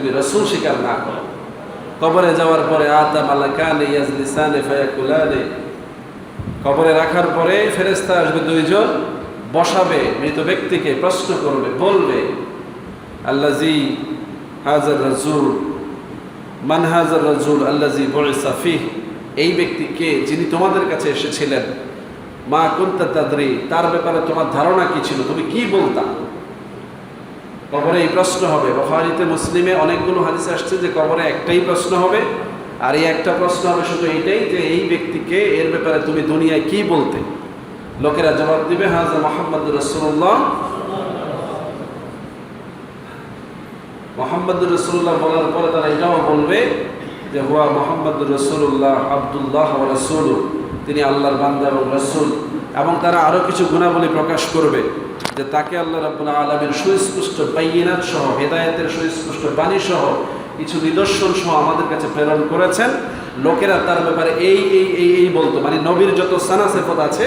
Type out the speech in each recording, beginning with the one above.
তুমি রাসূল স্বীকার না করো। কবরে যাওয়ার পরে আদম মালাকানে ইয়াজলিসানে ফায়াকুলানে, কবরে রাখার পরে ফেরেশতা আসবে দুইজন, বসাবে মৃত ব্যক্তিকে, প্রশ্ন করবে, বলবে আল্লাযী হাযার রাসূল মান হাযার রাসূল আল্লাযী বুইসা ফীহি, এই ব্যক্তি কে যিনি তোমাদের কাছে এসেছিলেন, মা কুনতা তাদরি, তার ব্যাপারে তোমার ধারণা কি ছিল, তুমি কি বলতা। কবরে এই প্রশ্ন হবে। বুখারীতে মুসলিমে অনেকগুলো হাদিস আসছে যে কবরে একটাই প্রশ্ন হবে, আর এই একটা প্রশ্ন হবে শুধু এইটাই যে এই ব্যক্তিকে, এর ব্যাপারে তুমি দুনিয়ায় কি বলতে। লোকেরা জবাব দিবে হাযা মুহাম্মাদুর রাসূলুল্লাহ, মুহাম্মাদুর রাসূলুল্লাহ বলার পরে তারা এটাও বলবে যে হুয়া মুহাম্মাদুর রাসূলুল্লাহ আব্দুল্লাহ ওয়া রাসূলুহু, তিনি আল্লাহর বান্দা এবং রাসূল। এবং তারা আরও কিছু গুণাবলী প্রকাশ করবে যে তাকে আল্লাহ রাব্বুল আলামিন সুস্পষ্ট বাইয়িনাত সহ, হেদায়েতের সুস্পষ্ট বাণী সহ, কিছু নিদর্শন সহ আমাদের কাছে প্রেরণ করেছেন। লোকেরা তার ব্যাপারে এই বলতো, মানে নবীর যত সানা সিফাত আছে,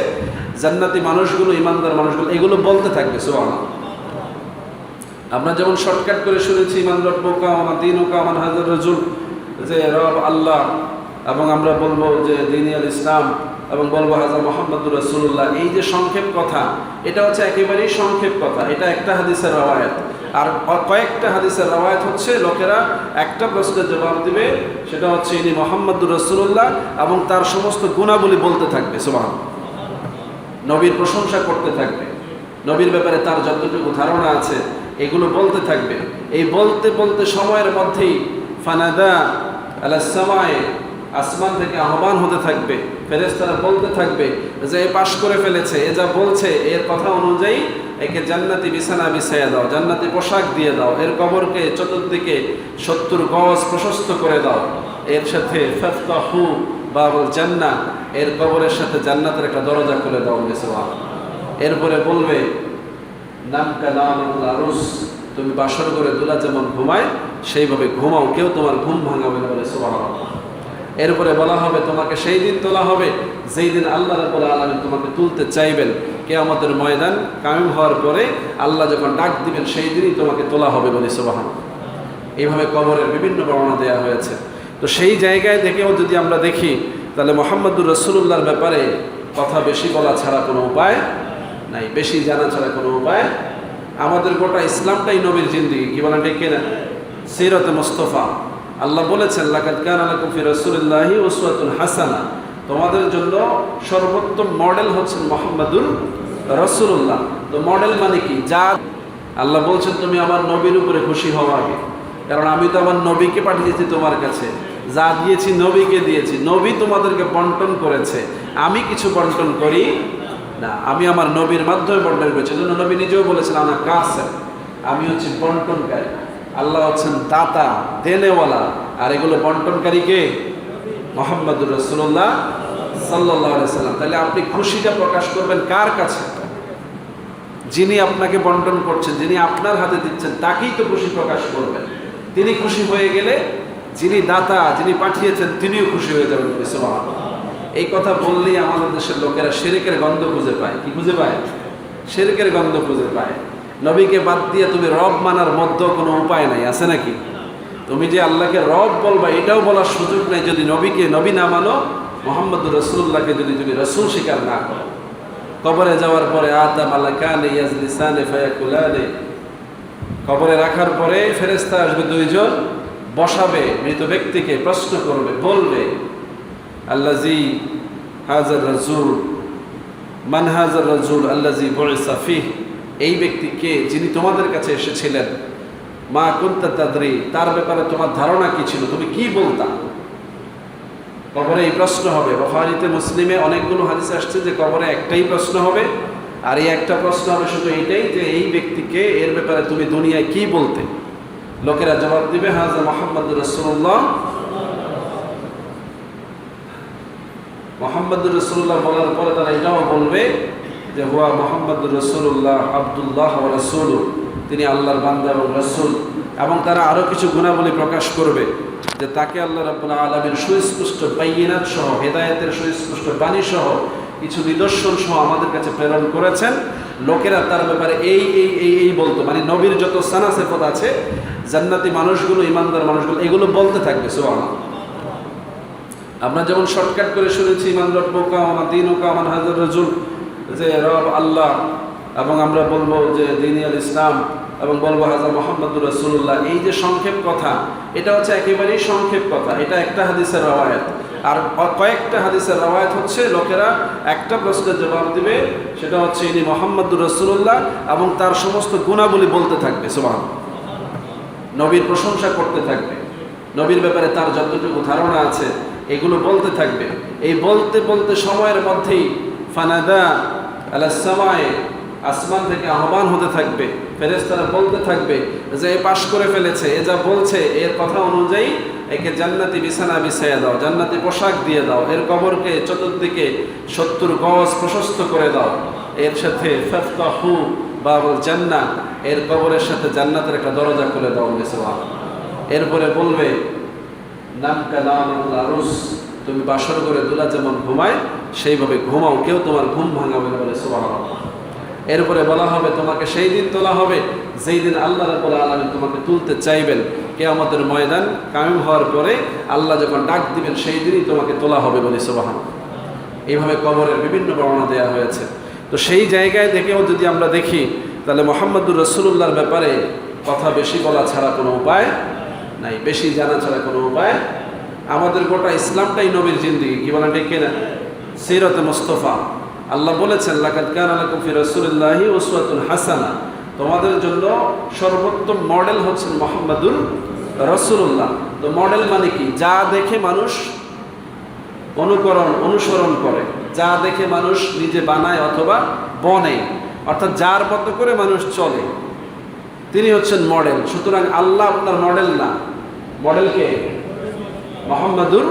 জান্নাতি মানুষগুলো, ইমানদার মানুষগুলো এগুলো বলতে থাকবে সুবহানাল্লাহ। আমরা যেমন শর্টকাট করে শুনেছি ইমান রব্বুকা ওয়া মা দীনুকা মান হাযার রাজুল, যে রব আল্লাহ, এবং আমরা বলবো যে দ্বীন আল ইসলাম, এবং বলবো হাজা মুহাম্মাদুর রাসূলুল্লাহ। এই যে সংক্ষেপ কথা, এটা হচ্ছে একেবারেই সংক্ষেপ কথা। এটা একটা হাদিসের রওয়ায়াত, আর কয়েকটা হাদিসের রওয়ায়াত হচ্ছে লোকেরা একটা প্রশ্নের জবাব দিবে, সেটা হচ্ছে ইনি মুহাম্মাদুর রাসূলুল্লাহ, এবং তার সমস্ত গুণাবলী বলতে থাকবে সুবহানাল্লাহ, নবীর প্রশংসা করতে থাকবে, নবীর ব্যাপারে তার যতটুকু ধারণা আছে এগুলো বলতে থাকবে। এই বলতে বলতে সময়ের মধ্যেই ফানাদা আলাস সামায়ে, আসমান থেকে আহ্বান হতে থাকবে, ফেরেশতারা বলতে থাকবে যে এ পাশ করে ফেলেছে, এ যা বলছে এর কথা অনুযায়ী একে জান্নাতি বিছানা বিছাইয়া দাও, জান্নাতি পোশাক দিয়ে দাও, এর কবরকে চতুর্দিকে 70 গজ প্রশস্ত করে দাও, এর সাথে ফাফতাহু বাবুল জান্নাহ, এর কবরের সাথে জান্নাতের একটা দরজা খুলে দাও সুবহানাল্লাহ। এরপরে বলবে নাম কালামুল আরুস, তুমি বাসর করে দুলা যেমন ঘুমায় সেইভাবে ঘুমাও, কেউ তোমার ঘুম ভাঙাবে না বলে সুবহানাল্লাহ। এরপরে বলা হবে তোমাকে সেই দিন তোলা হবে যেই দিন আল্লাহ রাব্বুল আলামিন তোমাকে তুলতে চাইবেন। কিয়ামতের ময়দান কায়েম হওয়ার পরে আল্লাহ যখন ডাক দিবেন সেই দিনই তোমাকে তোলা হবে বলে সুবহানাল্লাহ। এইভাবে কবরের বিভিন্ন বর্ণনা দেওয়া হয়েছে। তো সেই জায়গায় থেকেও যদি আমরা দেখি, তাহলে মুহাম্মাদুর রাসূলুল্লাহর ব্যাপারে কথা বেশি বলা ছাড়া কোনো উপায় নাই, বেশি জানা ছাড়া কোনো উপায়। আমাদের গোটা ইসলামটাই নবীর জিন্দেগি, কি বলেন ঠিক কিনা, সিরাতে মুস্তাফা। আল্লাহ বলেছেন লাকাদ কানা লাকুম ফি রাসূলিল্লাহি উসওয়াতুন হাসানাহ, তোমাদের জন্য সর্বোত্তম মডেল হচ্ছেন মুহাম্মাদুর রাসূলুল্লাহ। তো মডেল মানে কি, যা আল্লাহ বলছেন তুমি আমার নবীর উপরে খুশি হও আগে, কারণ আমি তো আমার নবীকে পাঠিয়েছি তোমার কাছে, যা দিয়েছি নবীকে দিয়েছি, নবী তোমাদেরকে বন্টন করেছে, আমি কিছু বন্টন করি না, আমি আমার নবীর মাধ্যমে বন্টন করেছি। এজন্য নবী নিজেও বলেছেন আনা কাসিম, আমি হচ্ছি বন্টনকারী। আল্লাহ হচ্ছেন দাতা, দেনেওয়ালা, আর এগুলো বন্টনকারী কে, মুহাম্মাদুর রাসূলুল্লাহ সাল্লাল্লাহু আলাইহি সাল্লাম। তাহলে আপনি খুশিটা প্রকাশ করবেন কার কাছে, যিনি আপনাকে বন্টন করছেন, যিনি আপনার হাতে দিচ্ছেন, তাকেই তো খুশি প্রকাশ করবেন। তিনি খুশি হয়ে গেলে যিনি দাতা, যিনি পাঠিয়েছেন, তিনিও খুশি হয়ে যাবেন সুবহানাল্লাহ। এই কথা বললেই আমাদের দেশের লোকেরা শিরকের গন্ধ খুঁজে পায়। কি খুঁজে পায়? শিরকের গন্ধ খুঁজে পায়। নবীকে বাদ দিয়ে তুমি রব মানার মধ্যে কোনো উপায় নাই, আছে নাকি? তুমি যে আল্লাহকে রব বলবা এটাও বলার সুযোগ নেই যদি নবীকে নবী না মানো, মুহাম্মাদুর রাসূলুল্লাহকে যদি তুমি রাসূল স্বীকার না করো। কবরে যাওয়ার পরে আদম মালাকানে ইয়াজলিসানে ফায়াকুলানে, কবরে রাখার পরে ফেরেশতা আসবে দুইজন, বসাবে মৃত ব্যক্তিকে, প্রশ্ন করবে, বলবে আল্লাযী হাযার রাসূল মান হাযার রাসূল আল্লাযী বুইসা ফীহি, এই ব্যক্তি কে যিনি তোমাদের কাছে এসেছিলেন, মা কুনতা তাদরি, তার ব্যাপারে তোমার ধারণা কি ছিল, তুমি কি বলতা। কবরে এই প্রশ্ন হবে। বুখারীতে মুসলিমে অনেকগুলো হাদিস আসছে যে কবরে একটাই প্রশ্ন হবে, আর এই একটা প্রশ্ন হবে শুধু এইটাই যে এই ব্যক্তিকে, এর ব্যাপারে তুমি দুনিয়ায় কি বলতে। লোকেরা জবাব দিবে হাজা মুহাম্মাদুর রাসূলুল্লাহ, মুহাম্মাদুর রাসূলুল্লাহ বলার পরে তারা এটাও বলবে যে হুয়া মুহাম্মাদুর রাসূলুল্লাহ আব্দুল্লাহ ওয়া রাসূলুহু, তিনি আল্লাহর বান্দা এবং রাসূল। এবং তারা আরও কিছু গুণাবলী প্রকাশ করবে যে তাকে আল্লাহ রাব্বুল আলামিন সুস্পষ্ট বাইয়িনাত সহ, হেদায়েতের সুস্পষ্ট বাণী সহ, কিছু নিদর্শন সহ আমাদের কাছে প্রেরণ করেছেন। লোকেরা তার ব্যাপারে এই বলতো, মানে নবীর যত সানা সিফাত আছে, জান্নাতি মানুষগুলো, ইমানদার মানুষগুলো এগুলো বলতে থাকবে সুবহানাল্লাহ। আমরা যেমন শর্টকাট করে শুনেছি ইমান রব্বুকা ওয়া মা দীনুকা মান হাযার রাজুল, যে রব আল্লাহ, এবং আমরা বলবো যে দ্বীন আল ইসলাম, এবং বলবো হাজা মুহাম্মাদুর রাসূলুল্লাহ। এই যে সংক্ষেপ কথা, এটা হচ্ছে একেবারেই সংক্ষেপ কথা। এটা একটা হাদিসের রওয়ায়াত, আর কয়েকটা হাদিসের রওয়ায়াত হচ্ছে লোকেরা একটা প্রশ্নের জবাব দিবে, সেটা হচ্ছে ইনি মুহাম্মাদুর রাসূলুল্লাহ, এবং তার সমস্ত গুণাবলী বলতে থাকবে সুবহানাল্লাহ। নবীর প্রশংসা করতে থাকবে, নবীর ব্যাপারে তার যতটুকু ধারণা আছে এগুলো বলতে থাকবে। এই বলতে বলতে সময়ের মধ্যেই ফানাদা আলাস সামায়ে, আসমান থেকে আহ্বান হতে থাকবে, ফেরেশতারা বলতে থাকবে যে এ পাশ করে ফেলেছে, এ যা বলছে এর কথা অনুযায়ী একে জান্নাতি বিছানা বিছাইয়া দাও, জান্নাতি পোশাক দিয়ে দাও, এর কবরকে চতুর্দিকে 70 গজ প্রশস্ত করে দাও, এর সাথে ফাফতাহু বাবুল জান্নাহ, এর কবরের সাথে জান্নাতের একটা দরজা খুলে দাও সুবহানাল্লাহ। এরপরে বলবে নাম কালামুল আরুস, তুমি বাসর করে দুলা যেমন ঘুমায় সেইভাবে ঘুমাও, কেউ তোমার ঘুম ভাঙাবে না বলে সুবহানাল্লাহ। এরপরে বলা হবে তোমাকে সেই দিন তোলা হবে যেই দিন আল্লাহ রাব্বুল আলামিন তোমাকে তুলতে চাইবেন। কিয়ামতের ময়দান কায়েম হওয়ার পরে আল্লাহ যখন ডাক দিবেন সেই দিনই তোমাকে তোলা হবে বলে সুবহানাল্লাহ। এইভাবে কবরের বিভিন্ন বর্ণনা দেওয়া হয়েছে। তো সেই জায়গায় দেখেও যদি আমরা দেখি, তাহলে মুহাম্মাদুর রাসূলুল্লাহর ব্যাপারে কথা বেশি বলা ছাড়া কোনো উপায় নাই, বেশি জানা ছাড়া কোনো উপায়। আমাদের গোটা ইসলামটাই নবীর জিন্দেগি, কি বলেন ঠিক কিনা? সিরাতে মুস্তাফা। আল্লাহ বলেছেন লাকাদ কানা লাকুম ফি রাসূলিল্লাহি উসওয়াতুন হাসানাহ, তোমাদের জন্য সর্বোত্তম মডেল হচ্ছেন মুহাম্মাদুর রাসূলুল্লাহ। তো মডেল মানে কি? যা দেখে মানুষ অনুসরণ করে, যা দেখে মানুষ নিজে বানায় অথবা বনে, অর্থাৎ যার মতো করে মানুষ চলে, তিনি হচ্ছেন মডেল। সুতরাং আল্লাহ আপনার মডেল না, মডেলকে মুহাম্মাদুর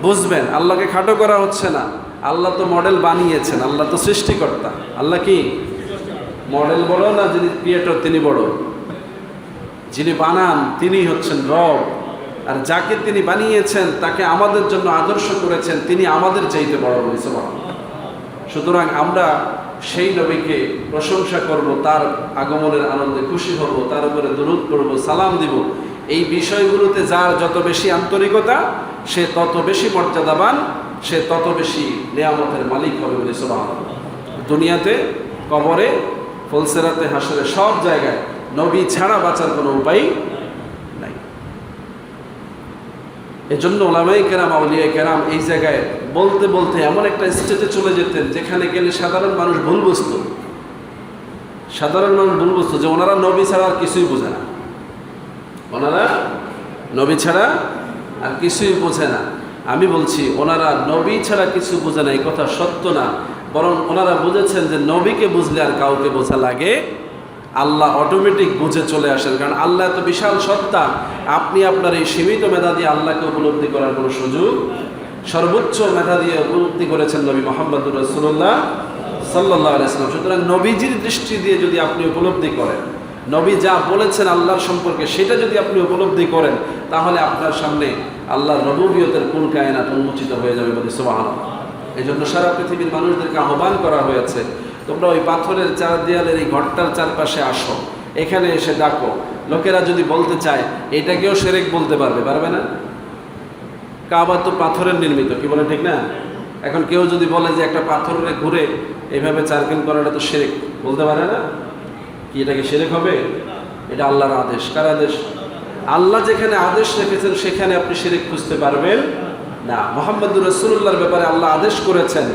বুঝবেন। আল্লাহকে খাটো করা হচ্ছে না, আল্লাহ তো মডেল বানিয়েছেন, আল্লাহ তো সৃষ্টিকর্তা। আল্লাহ কি মডেল বড় না যিনি ক্রিয়েটর তিনি বড়? যিনি বানান তিনি হচ্ছেন রব, আর যাকে তিনি বানিয়েছেন তাকে আমাদের জন্য আদর্শ করেছেন, তিনি আমাদের চাইতে বড় হয়েছে। সুতরাং আমরা সেই নবীকে প্রশংসা করব, তার আগমনের আনন্দে খুশি হব, তার উপরে দরুদ পড়ব, সালাম দিব। এই বিষয়গুলোতে যার যত বেশি আন্তরিকতা, সে তত বেশি মর্যাদাবান, সে তত বেশি নিয়ামতের মালিক হবে বলে সুবহানাল্লাহ। দুনিয়াতে, কবরে, ফুলসিরাতে, হাসরে, সব জায়গায় নবী ছাড়া বাঁচার কোনো উপায় নাই। এজন্য ওলামায়ে কেরাম, আউলিয়ায়ে কেরাম এই জায়গায় বলতে বলতে এমন একটা স্টেজে চলে যেতেন যেখানে গেলে সাধারণ মানুষ ভুল বুঝতো, যে ওনারা নবী ছাড়া আর কিছুই বোঝে না, ওনারা নবী ছাড়া আর কিছুই বোঝে না। আমি বলছি ওনারা নবী ছাড়া কিছু বোঝে না, এই কথা সত্য না, বরং ওনারা বুঝেছেন যে নবীকে বুঝলে আর কাউকে বোঝা লাগে, আল্লাহ অটোমেটিক বুঝে চলে আসেন। কারণ আল্লাহ এত বিশাল সত্তা, আপনি আপনার এই সীমিত মেধা দিয়ে আল্লাহকে উপলব্ধি করার কোনো সুযোগ, সর্বোচ্চ মেধা দিয়ে উপলব্ধি করেছেন নবী মুহাম্মাদুর রাসূলুল্লাহ সাল্লাল্লাহু আলাইহি ওয়াসাল্লাম। সুতরাং নবীজির দৃষ্টি দিয়ে যদি আপনি উপলব্ধি করেন, নবী যা বলেছেন আল্লাহর সম্পর্কে সেটা যদি আপনি উপলব্ধি করেন, তাহলে আপনার সামনে আল্লাহর রবুবিয়তের কুল কায়নাত উন্মোচিত হয়ে যাবে বলে সুবহানাল্লাহ। এই জন্য সারা পৃথিবীর মানুষদেরকে আহ্বান করা হয়েছে, তোমরা ওই পাথরের চার দেয়ালের এই ঘরটার চারপাশে আসো, এখানে এসে ডাকো। লোকেরা যদি বলতে চায় এটাকেও শিরক বলতে পারবে না? কাবা তো পাথরের নির্মিত, কি বলে ঠিক না? এখন কেউ যদি বলে যে একটা পাথরে ঘুরে এইভাবে চারকেল করাটা তো শিরক, বলতে পারে না? কি এটাকে শিরক হবে? এটা আল্লাহর আদেশ। কার আদেশ? আল্লাহ যেখানে আদেশ রেখেছেন সেখানে আপনি শিরক খুঁজতে পারবেন না। মুহাম্মাদুর রাসূলুল্লাহর ব্যাপারে আল্লাহ আদেশ করেছেন,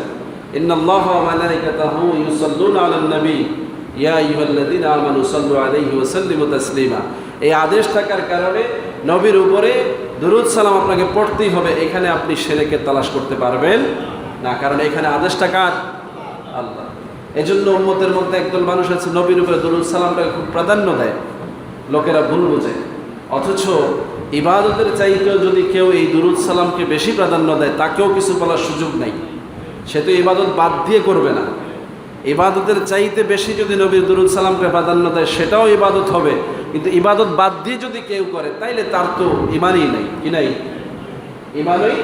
ইন্নাল্লাহা ওয়া মালাইকাতাহু ইউসাল্লুনা আলান নবী ইয়া আইয়ুহাল্লাযীনা আমানু সাল্লু আলাইহি ওয়া সাল্লিমু তাসলিমা। এই আদেশ থাকার কারণে নবীর উপরে দরুদ সালাম আপনাকে পড়তেই হবে, এখানে আপনি শিরকের তালাশ করতে পারবেন না, কারণ এখানে আদেশটা কার? আল্লাহ। এজন্য উম্মতের মধ্যে একদল মানুষ আছে নবীর উপরে দরুদ সালামটাকে খুব প্রাধান্য দেয়, লোকেরা ভুল বোঝে। অথচ ইবাদতের চাইতেও যদি কেউ এই দরুদ সালামকে বেশি প্রাধান্য দেয়, তাকেও কিছু বলার সুযোগ নাই, সে তো ইবাদত বাদ দিয়ে করবে না। ইবাদতের চাইতে বেশি যদি নবীর দরুদ সালামকে প্রাধান্য দেয় সেটাও ইবাদত হবে, কিন্তু ইবাদত বাদ দিয়ে যদি কেউ করে তাইলে তার তো ইমানই নাই। কি নাই? ইমানই।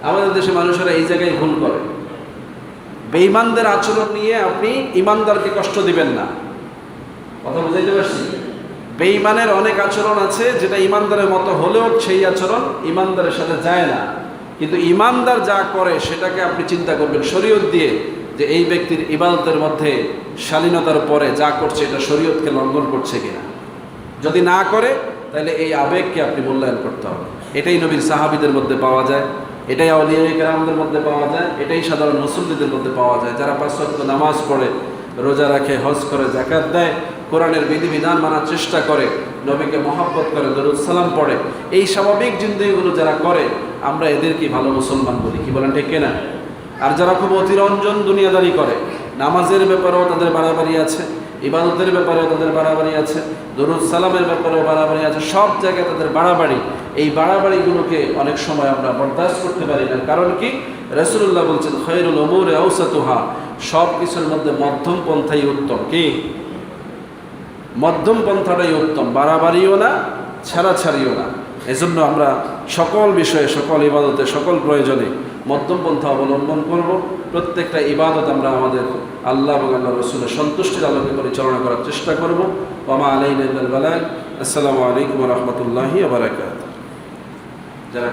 আমাদের দেশে মানুষেরা এই জায়গায় ভুল করে, বেঈমানদের আচরণ নিয়ে আপনি ইমানদারকে কষ্ট দিবেন না, কথা বুঝাইতে পারছি? বেঈমানের অনেক আচরণ আছে যেটা ইমানদারের মতো হলেও সেই আচরণ ইমানদারের সাথে যায় না, কিন্তু ইমানদার যা করে সেটাকে আপনি চিন্তা করবেন শরীয়ত দিয়ে, যে এই ব্যক্তির ইবাদতের মধ্যে শালীনতার পরে যা করছে এটা শরীয়তকে লঙ্ঘন করছে কিনা। যদি না করে তাহলে এই আবেগকে আপনি মূল্যায়ন করতে হবে। এটাই নবীর সাহাবীদের মধ্যে পাওয়া যায়, এটাই আউলিয়া কেরামদের মধ্যে পাওয়া যায়, এটাই সাধারণ মুসল্লিদের মধ্যে পাওয়া যায়, যারা 5 ওয়াক্ত নামাজ পড়ে, রোজা রাখে, হজ করে, যাকাত দেয়, কোরআনের বিধিবিধান মানার চেষ্টা করে, নবীকে মহব্বত করে, দরুদ সালাম পড়ে। এই স্বাভাবিক জিন্দেগিগুলো যারা করে আমরা এদেরকে ভালো মুসলমান বলি, কি বলেন ঠিক কিনা? আর যারা খুব অতিরঞ্জন দুনিয়াদারি করে, নামাজের ব্যাপারেও তাদের বাড়াবাড়ি আছে, ইবাদতের ব্যাপারেও তাদের বাড়াবাড়ি আছে, দরুদ সালামের ব্যাপারেও বাড়াবাড়ি আছে, সব জায়গায় তাদের বাড়াবাড়ি। এই বাড়াবাড়িগুলোকে অনেক সময় আমরা বরদাস্ত করতে পারি না। কারণ কি? রাসূলুল্লাহ বলছেন খায়রুল উমুরি আওসাতুহা, সব কিছুর মধ্যে মধ্যম পন্থাই উত্তম। কি? মধ্যম পন্থাটাই উত্তম, বাড়াবাড়িও না, ছাড়াছাড়িও না। এজন্য আমরা সকল বিষয়ে, সকল ইবাদতে, সকল প্রয়োজনে মধ্যম পন্থা অবলম্বন করব। প্রত্যেকটা ইবাদত আমরা আমাদের আল্লাহ এবং আল্লাহ রসুলের সন্তুষ্টির আলোকে পরিচালনা করার চেষ্টা করব। ওয়া মা আলাইনা ইল্লাল বালাগ। আসসালামু আলাইকুম ওয়া রাহমাতুল্লাহি ওয়া বারাকাতুহু। যারা